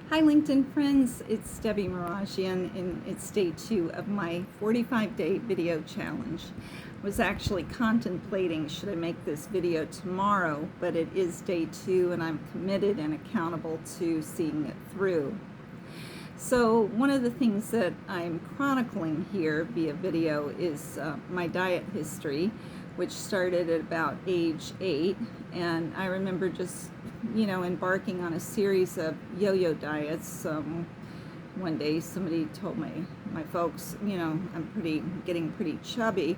Hi LinkedIn friends, it's Debbie Mirajian and it's day 2 of my 45-day video challenge. I was actually contemplating should I make this video tomorrow, but it is day 2 and I'm committed and accountable to seeing it through. So one of the things that I'm chronicling here via video is my diet history, which started at about age 8, and I remember just embarking on a series of yo-yo diets. One day somebody told my folks, I'm getting pretty chubby,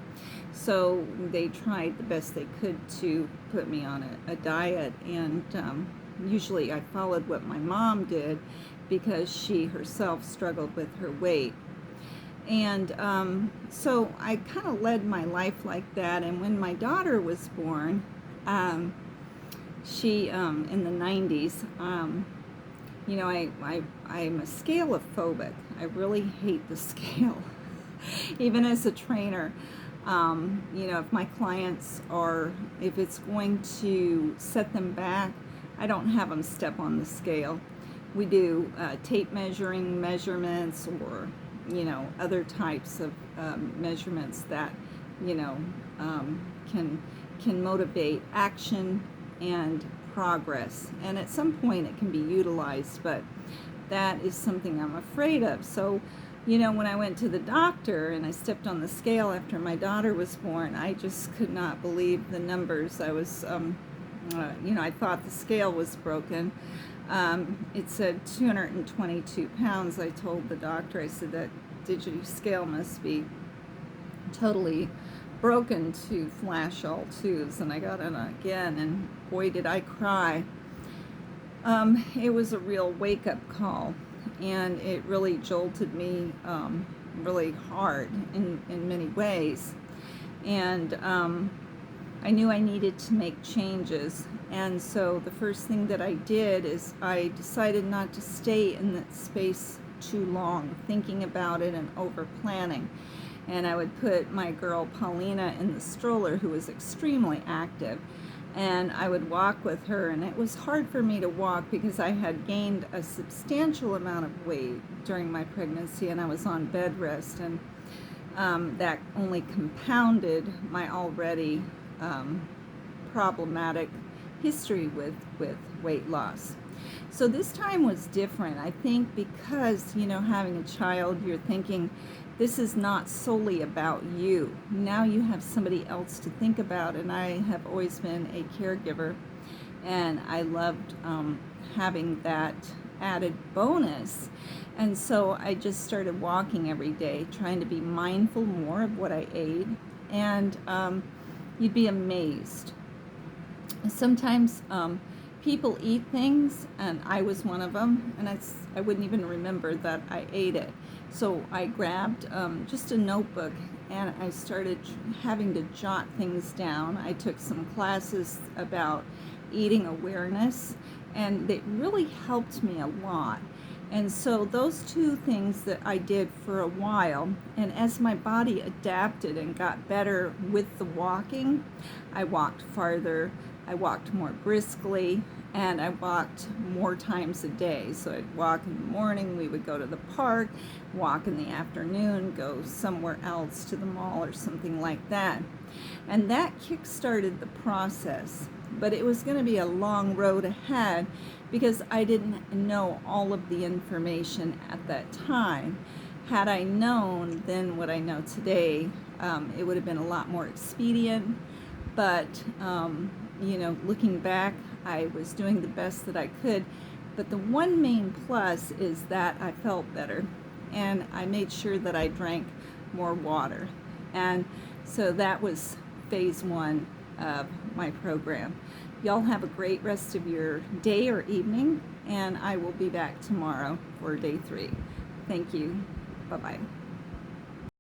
so they tried the best they could to put me on a diet, and usually I followed what my mom did because she herself struggled with her weight. And so I kind of led my life like that. And when my daughter was born, she in the 90s, I'm a scalophobic. I really hate the scale. Even as a trainer, if my clients if it's going to set them back, I don't have them step on the scale. We do tape measurements, or other types of measurements that can motivate action and progress, and at some point it can be utilized, but that is something I'm afraid of. So when I went to the doctor and I stepped on the scale after my daughter was born, I just could not believe the numbers. I was I thought the scale was broken. It said 222 pounds. I told the doctor, I said, that digital scale must be totally broken to flash all twos. And I got it again, and boy did I cry. It was a real wake-up call, and it really jolted me really hard in many ways. And I knew I needed to make changes, and so the first thing that I did is I decided not to stay in that space too long, thinking about it and over planning. And I would put my girl Paulina in the stroller, who was extremely active, and I would walk with her. And it was hard for me to walk because I had gained a substantial amount of weight during my pregnancy, and I was on bed rest, and that only compounded my already problematic history with weight loss. So this time was different, I think, because having a child, you're thinking this is not solely about you. Now you have somebody else to think about, and I have always been a caregiver, and I loved having that added bonus. And so I just started walking every day, trying to be mindful more of what I ate, and you'd be amazed. Sometimes people eat things, and I was one of them, and I wouldn't even remember that I ate it. So I grabbed just a notebook, and I started having to jot things down. I took some classes about eating awareness, and it really helped me a lot. And so those two things that I did for a while, and as my body adapted and got better with the walking, I walked farther, I walked more briskly, and I walked more times a day. So I'd walk in the morning, we would go to the park, walk in the afternoon, go somewhere else to the mall or something like that. And that kick-started the process. But it was going to be a long road ahead because I didn't know all of the information at that time. Had I known then what I know today, it would have been a lot more expedient. But looking back, I was doing the best that I could. But the one main plus is that I felt better, and I made sure that I drank more water. And so that was phase 1 of my program. Y'all have a great rest of your day or evening, and I will be back tomorrow for day 3. Thank you. Bye-bye.